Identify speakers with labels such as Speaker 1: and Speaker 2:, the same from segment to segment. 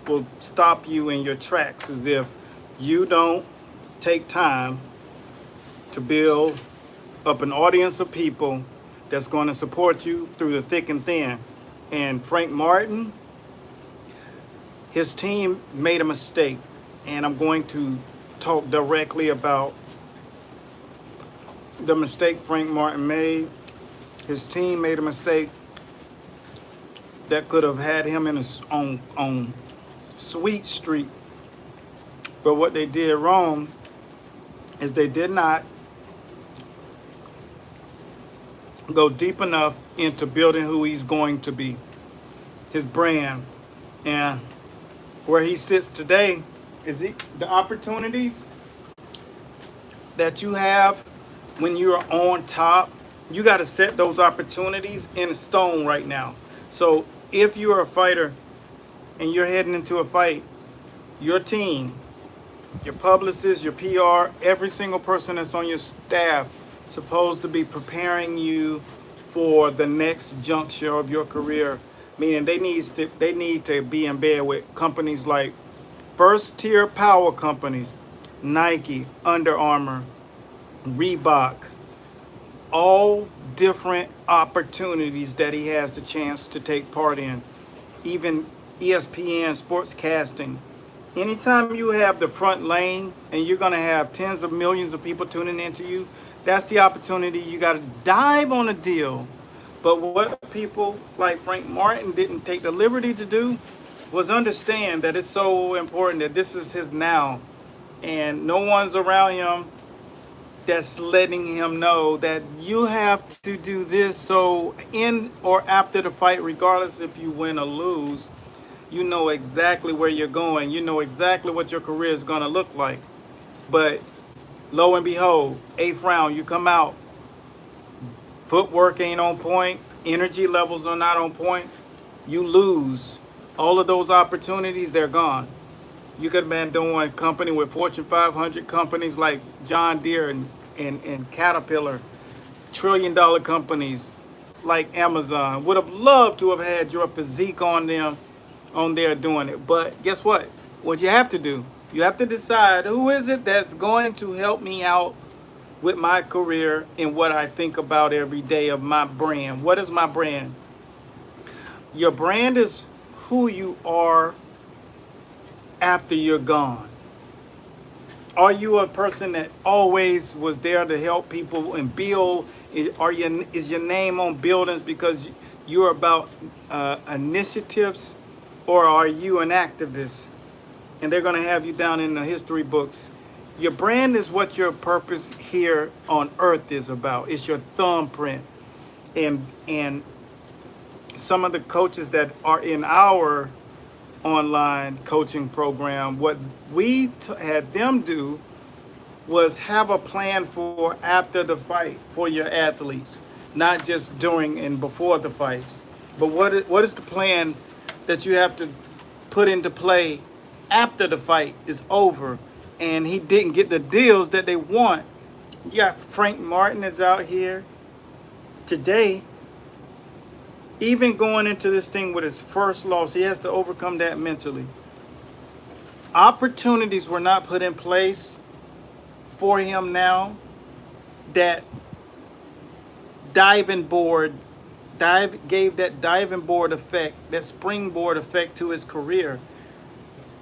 Speaker 1: will stop you in your tracks is if you don't take time to build up an audience of people that's going to support you through the thick and thin. And Frank Martin, his team made a mistake. And I'm going to talk directly about the mistake Frank Martin made. His team made a mistake that could have had him on Sweet Street. But what they did wrong is they did not go deep enough into building who he's going to be, his brand. And where he sits today is the opportunities that you have when you're on top. You got to set those opportunities in stone right now. So if you're a fighter and you're heading into a fight, your team, your publicist, your PR, every single person that's on your staff supposed to be preparing you for the next juncture of your career. Meaning they need to be in bed with companies like first tier power companies, Nike, Under Armour, Reebok, all different opportunities that he has the chance to take part in. Even ESPN, sportscasting. Anytime you have the front lane and you're going to have tens of millions of people tuning into you, that's the opportunity. You got to dive on a deal. But what people like Frank Martin didn't take the liberty to do was understand that it's so important that this is his now. And no one's around him that's letting him know that you have to do this. So in or after the fight, regardless if you win or lose, you know exactly where you're going. You know exactly what your career is going to look like. But lo and behold, 8th round, you come out. Footwork ain't on point. Energy levels are not on point. You lose. All of those opportunities, they're gone. You could have been doing company with Fortune 500 companies like John Deere and Caterpillar, trillion-dollar companies like Amazon. Would have loved to have had your physique on there doing it. But guess what? What you have to do, you have to decide who is it that's going to help me out with my career and what I think about every day of my brand. What is my brand? Your brand is who you are after you're gone. Are you a person that always was there to help people and build? Is your name on buildings because you're about initiatives, or are you an activist? And they're going to have you down in the history books. Your brand is what your purpose here on earth is about. It's your thumbprint. And some of the coaches that are in our online coaching program, what we had them do was have a plan for after the fight for your athletes, not just during and before the fight. But what is the plan that you have to put into play after the fight is over and he didn't get the deals that they want? You got Frank Martin is out here today, even going into this thing with his first loss. He has to overcome that mentally. Opportunities were not put in place for him now. That gave that diving board effect, that springboard effect to his career.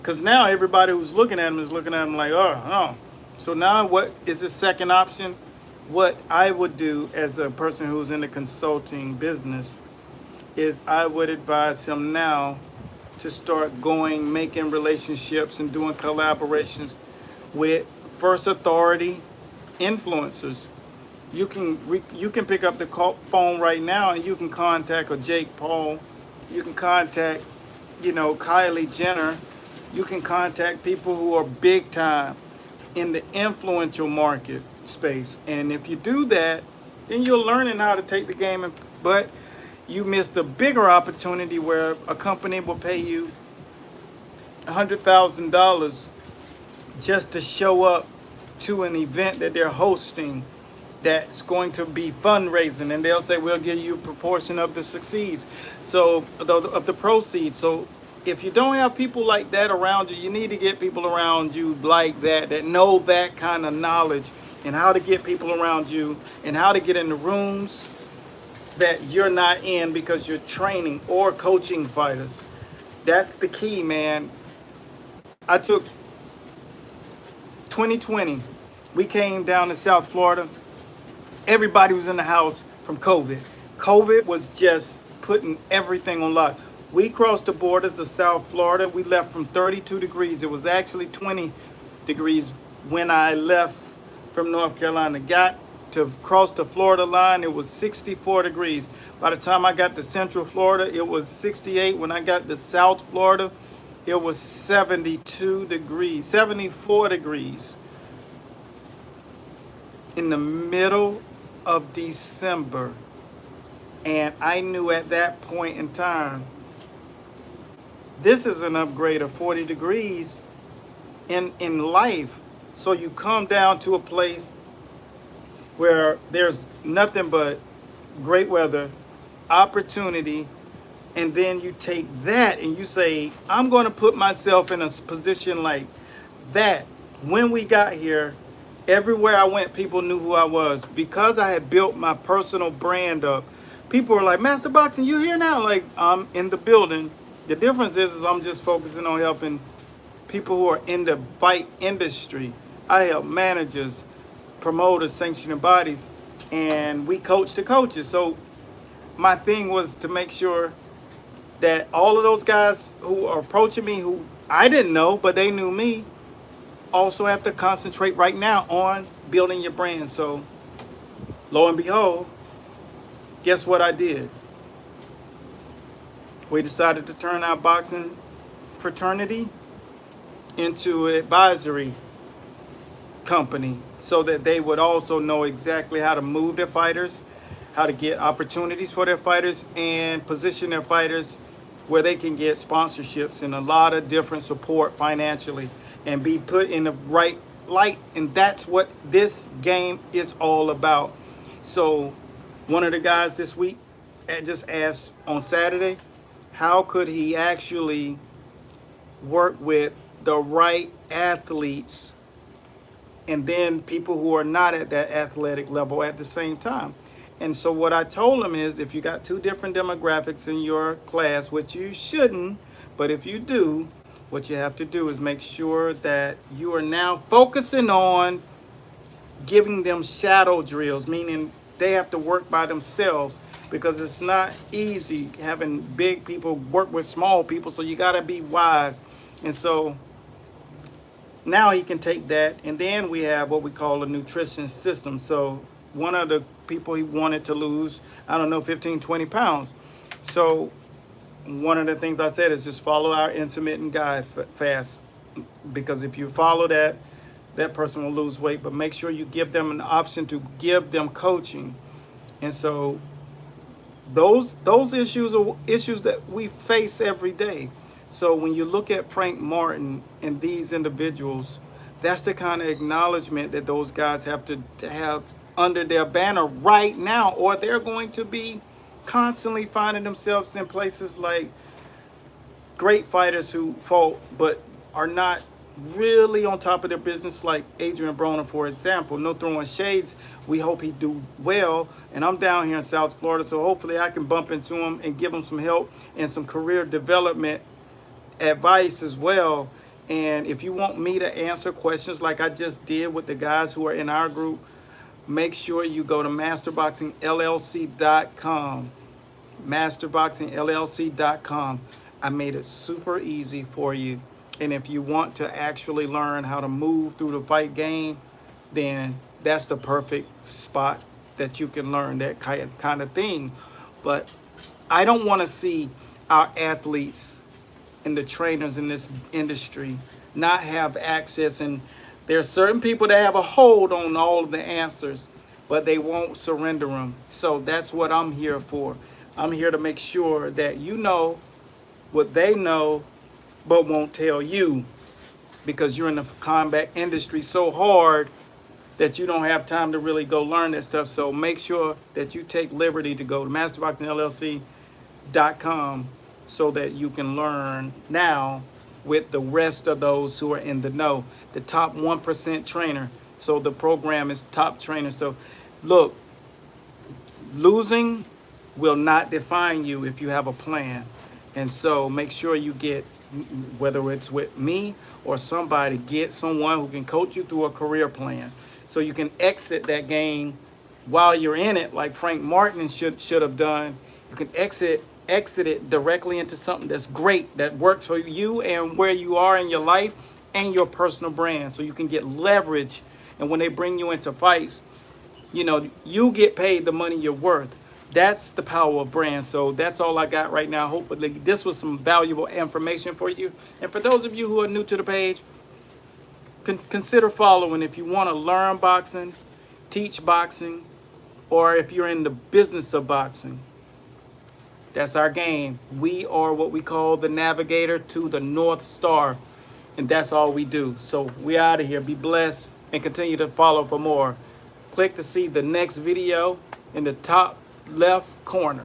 Speaker 1: Because now everybody who's looking at him is looking at him like, oh, no. So now what is his second option? What I would do as a person who's in the consulting business is I would advise him now to start making relationships and doing collaborations with first authority influencers. You can pick up the phone right now and you can contact a Jake Paul. You can contact, Kylie Jenner. You can contact people who are big time in the influential market space. And if you do that, then you're learning how to take the game. But you missed a bigger opportunity where a company will pay you $100,000 just to show up to an event that they're hosting that's going to be fundraising, and they'll say we'll give you a proportion of the succeeds, so of the proceeds. So if you don't have people like that around you, you need to get people around you like that, that know that kind of knowledge and how to get people around you and how to get in the rooms that you're not in because you're training or coaching fighters. That's the key, man. I took 2020. We came down to South Florida. Everybody was in the house from COVID. COVID was just putting everything on lock. We crossed the borders of South Florida. We left from 32 degrees. It was actually 20 degrees when I left from North Carolina. Got to cross the Florida line, it was 64 degrees. By the time I got to Central Florida, it was 68. When I got to South Florida, it was 72 degrees, 74 degrees. In the middle of December. And I knew at that point in time, this is an upgrade of 40 degrees in life. So you come down to a place where there's nothing but great weather, opportunity, and then you take that and you say, I'm going to put myself in a position like that. When we got here, everywhere I went, people knew who I was. Because I had built my personal brand up, people were like, Master Boxing, you here now? Like, I'm in the building. The difference is I'm just focusing on helping people who are in the fight industry. I help managers, promoters, sanctioning bodies, and we coach the coaches. So my thing was to make sure that all of those guys who are approaching me, who I didn't know, but they knew me, also have to concentrate right now on building your brand. So lo and behold, guess what I did? We decided to turn our boxing fraternity into an advisory company so that they would also know exactly how to move their fighters, how to get opportunities for their fighters, and position their fighters where they can get sponsorships and a lot of different support financially and be put in the right light. And that's what this game is all about. So one of the guys this week just asked on Saturday, how could he actually work with the right athletes and then people who are not at that athletic level at the same time? And so what I told him is, if you got two different demographics in your class, which you shouldn't, but if you do, what you have to do is make sure that you are now focusing on giving them shadow drills, meaning they have to work by themselves, because it's not easy having big people work with small people. So you got to be wise. And so now he can take that. And then we have what we call a nutrition system. So one of the people, he wanted to lose, I don't know, 15, 20 pounds. So one of the things I said is just follow our intermittent guide fast, because if you follow that, that person will lose weight. But make sure you give them an option to give them coaching. And so those issues are issues that we face every day. So when you look at Frank Martin and these individuals, that's the kind of acknowledgement that those guys have to have under their banner right now, or they're going to be constantly finding themselves in places like great fighters who fought but are not really on top of their business, like Adrian Broner, for example. No throwing shades. We hope he do well. And I'm down here in South Florida, so hopefully I can bump into him and give him some help and some career development advice as well. And if you want me to answer questions like I just did with the guys who are in our group, make sure you go to masterboxingllc.com. masterboxingllc.com. I made it super easy for you. And if you want to actually learn how to move through the fight game, then that's the perfect spot that you can learn that kind of thing. But I don't want to see our athletes and the trainers in this industry not have access. And there are certain people that have a hold on all of the answers, but they won't surrender them. So that's what I'm here for. I'm here to make sure that you know what they know but won't tell you, because you're in the combat industry so hard that you don't have time to really go learn that stuff. So make sure that you take liberty to go to masterboxingllc.com so that you can learn now with the rest of those who are in the know, the top 1% trainer. So the program is top trainer. So look, losing will not define you if you have a plan. And so make sure you get, whether it's with me or somebody, get someone who can coach you through a career plan so you can exit that game while you're in it, like Frank Martin should have done. You can exit it directly into something that's great, that works for you and where you are in your life and your personal brand, so you can get leverage. And when they bring you into fights, you get paid the money you're worth. That's the power of brand. So that's all I got right now. Hopefully this was some valuable information for you. And for those of you who are new to the page, consider following if you want to learn boxing, teach boxing, or if you're in the business of boxing. That's our game. We are what we call the navigator to the North Star. And that's all we do. So we out of here. Be blessed and continue to follow for more. Click to see the next video in the top left corner.